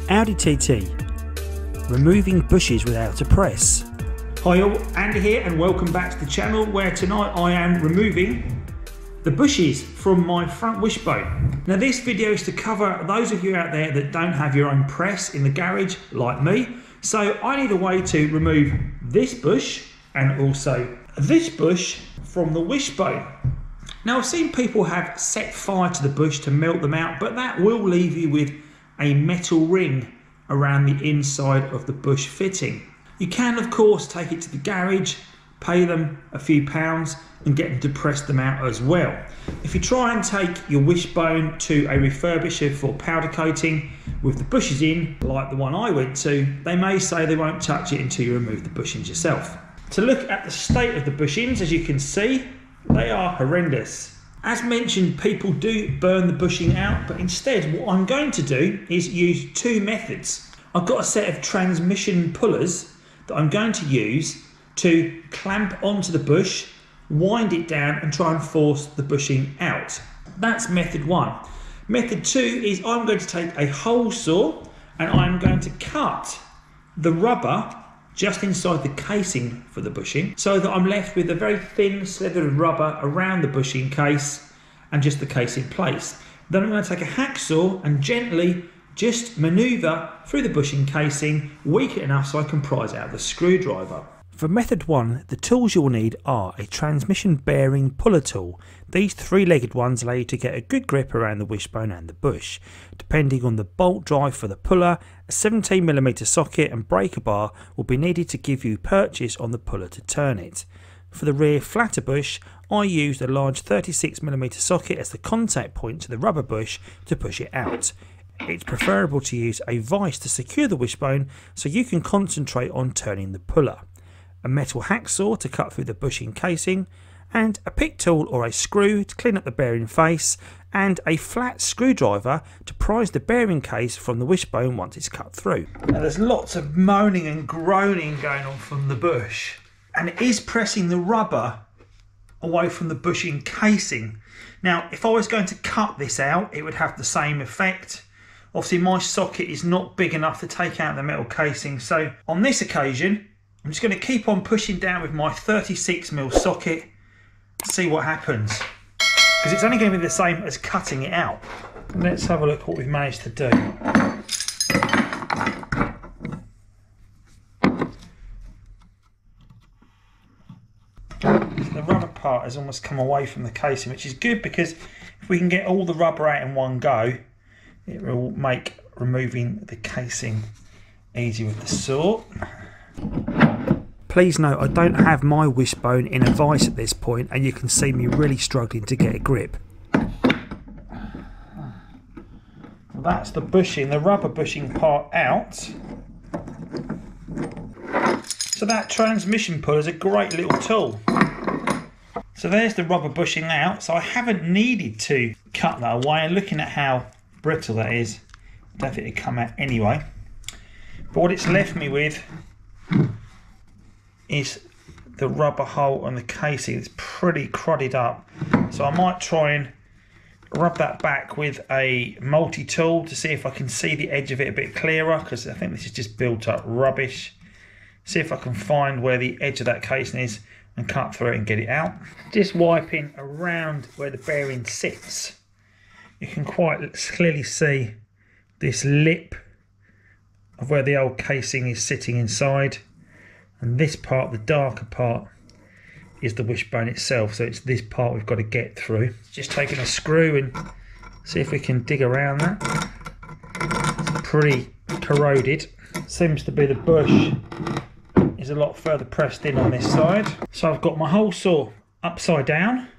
Audi TT, removing bushes without a press. Hi all, Andy here and welcome back to the channel where tonight I am removing the bushes from my front wishbone. Now this video is to cover those of you out there that don't have your own press in the garage like me. So I need a way to remove this bush and also this bush from the wishbone. Now I've seen people have set fire to the bush to melt them out, but that will leave you with a metal ring around the inside of the bush fitting. You can of course take it to the garage, pay them a few pounds and get them to press them out as well. If you try and take your wishbone to a refurbisher for powder coating with the bushes in, like the one I went to, they may say they won't touch it until you remove the bushings yourself. To look at the state of the bushings, as you can see, they are horrendous. As mentioned, people do burn the bushing out, but instead what I'm going to do is use two methods. I've got a set of transmission pullers that I'm going to use to clamp onto the bush, wind it down and try and force the bushing out. That's method one. Method two is I'm going to take a hole saw and I'm going to cut the rubber just inside the casing for the bushing so that I'm left with a very thin sliver of rubber around the bushing case and just the case in place. Then I'm going to take a hacksaw and gently just manoeuvre through the bushing casing, weak it enough so I can prise out the screwdriver. For method one, the tools you'll need are a transmission bearing puller tool. These three-legged ones allow you to get a good grip around the wishbone and the bush. Depending on the bolt drive for the puller, a 17mm socket and breaker bar will be needed to give you purchase on the puller to turn it. For the rear flatter bush, I used a large 36mm socket as the contact point to the rubber bush to push it out. It's preferable to use a vise to secure the wishbone so you can concentrate on turning the puller. A metal hacksaw to cut through the bushing casing, and a pick tool or a screw to clean up the bearing face, and a flat screwdriver to prise the bearing case from the wishbone once it's cut through. Now there's lots of moaning and groaning going on from the bush, and it is pressing the rubber away from the bushing casing. Now if I was going to cut this out, it would have the same effect. Obviously my socket is not big enough to take out the metal casing, so on this occasion I'm just going to keep on pushing down with my 36mm socket to see what happens, because it's only going to be the same as cutting it out. Let's have a look what we've managed to do. The rubber part has almost come away from the casing, which is good because if we can get all the rubber out in one go, it will make removing the casing easy with the saw. Please note I don't have my wishbone in a vise at this point and you can see me really struggling to get a grip. That's the bushing, the rubber bushing part out. So that transmission puller is a great little tool. So there's the rubber bushing out, so I haven't needed to cut that away, and looking at how brittle that is, I don't think it'd come out anyway. But what it's left me with is the rubber hole on the casing. It's pretty cruddied up, so I might try and rub that back with a multi-tool to see if I can see the edge of it a bit clearer, because I think this is just built up rubbish. See if I can find where the edge of that casing is and cut through it and get it out. Just wiping around where the bearing sits, you can quite clearly see this lip of where the old casing is sitting inside. And this part, the darker part, is the wishbone itself, so it's this part we've got to get through. Just taking a screw and see if we can dig around that. It's pretty corroded. Seems to be the bush is a lot further pressed in on this side. So I've got my hole saw upside down,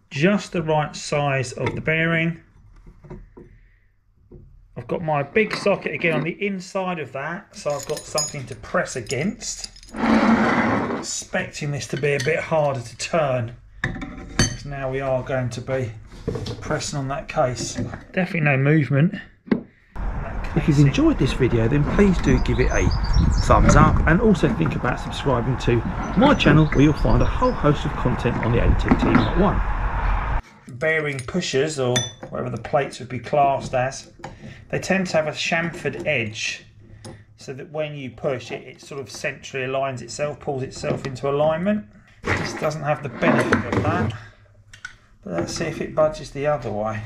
just the right size of the bearing. I've got my big socket again on the inside of that, so I've got something to press against. Expecting this to be a bit harder to turn, because now we are going to be pressing on that case. Definitely no movement. If you've enjoyed this video, then please do give it a thumbs up, and also think about subscribing to my channel where you'll find a whole host of content on the Audi TT Mark 1. Bearing pushers, or whatever the plates would be classed as, they tend to have a chamfered edge, so that when you push it, it sort of centrally aligns itself, pulls itself into alignment. This doesn't have the benefit of that, but let's see if it budges the other way.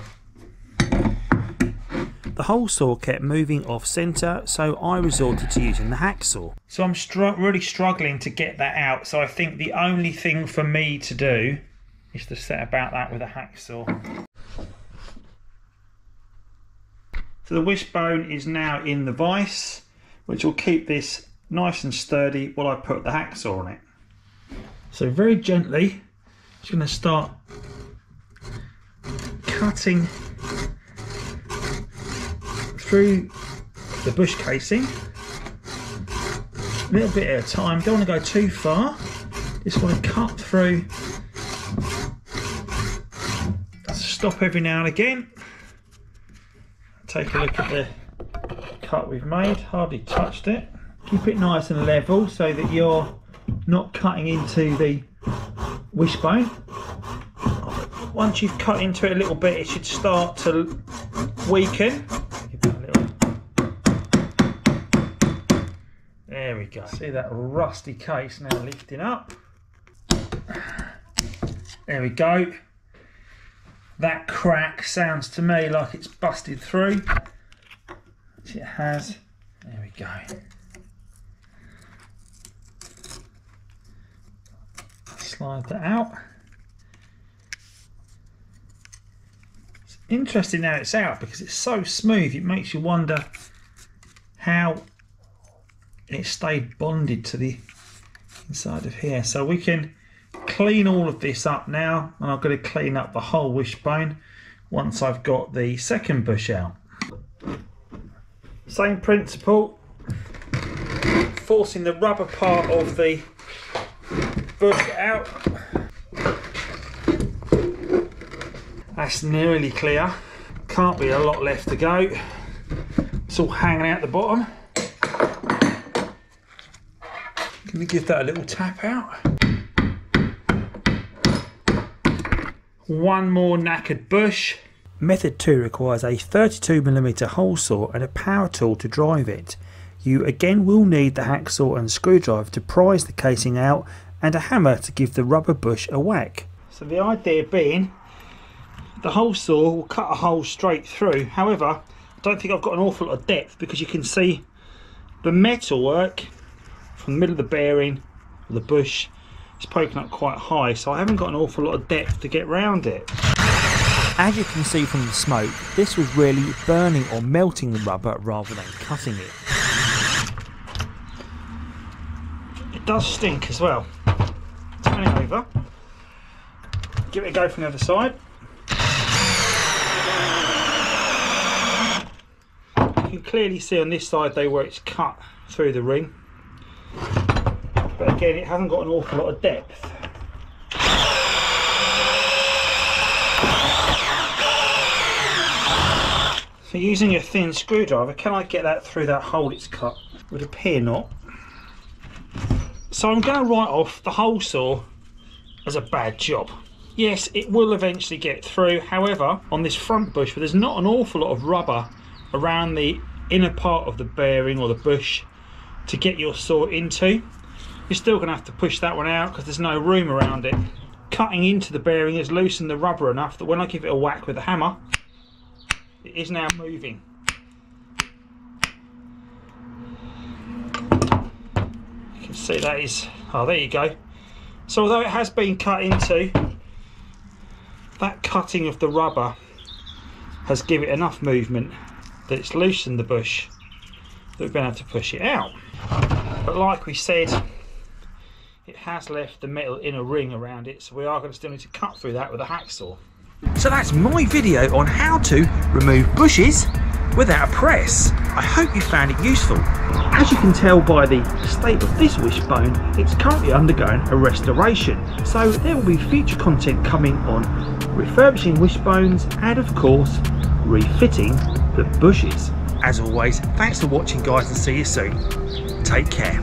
The hole saw kept moving off centre, so I resorted to using the hacksaw. So I'm really struggling to get that out, so I think the only thing for me to do is to set about that with a hacksaw. So the wishbone is now in the vise, which will keep this nice and sturdy while I put the hacksaw on it. So very gently, I'm just going to start cutting through the bush casing, a little bit at a time. Don't want to go too far, just want to cut through. Stop every now and again, take a look at the cut we've made, hardly touched it. Keep it nice and level so that you're not cutting into the wishbone. Once you've cut into it a little bit, it should start to weaken. There we go. See that rusty case now lifting up. There we go. That crack sounds to me like it's busted through, which it has. There we go. Slide that out. It's interesting now it's out because it's so smooth, it makes you wonder how it stayed bonded to the inside of here. So we can clean all of this up now, and I'm going to clean up the whole wishbone once I've got the second bush out. Same principle, forcing the rubber part of the bush out. That's nearly clear, can't be a lot left to go. It's all hanging out the bottom. Can we give that a little tap out? One more knackered bush. Method 2 requires a 32mm hole saw and a power tool to drive it. You again will need the hacksaw and screwdriver to prise the casing out and a hammer to give the rubber bush a whack. So the idea being, the hole saw will cut a hole straight through. However, I don't think I've got an awful lot of depth because you can see the metalwork from the middle of the bearing of the bush is poking up quite high, so I haven't got an awful lot of depth to get round it. As you can see from the smoke, this was really burning or melting the rubber rather than cutting it. It does stink as well. Turn it over, give it a go from the other side. You can clearly see on this side though where it's cut through the ring, but again it hasn't got an awful lot of depth. So using a thin screwdriver, can I get that through that hole it's cut? Would appear not. So I'm going to write off the hole saw as a bad job. Yes, it will eventually get through. However, on this front bush where there's not an awful lot of rubber around the inner part of the bearing or the bush to get your saw into, you're still going to have to push that one out because there's no room around it. Cutting into the bearing has loosened the rubber enough that when I give it a whack with a hammer, it is now moving. You can see that is, oh there you go. So although it has been cut into, that cutting of the rubber has given it enough movement that it's loosened the bush that we've been able to push it out. But like we said, it has left the metal inner ring around it, so we are going to still need to cut through that with a hacksaw. So that's my video on how to remove bushes without a press. I hope you found it useful. As you can tell by the state of this wishbone, it's currently undergoing a restoration. So there will be future content coming on refurbishing wishbones and of course refitting the bushes. As always, thanks for watching guys, and see you soon. Take care.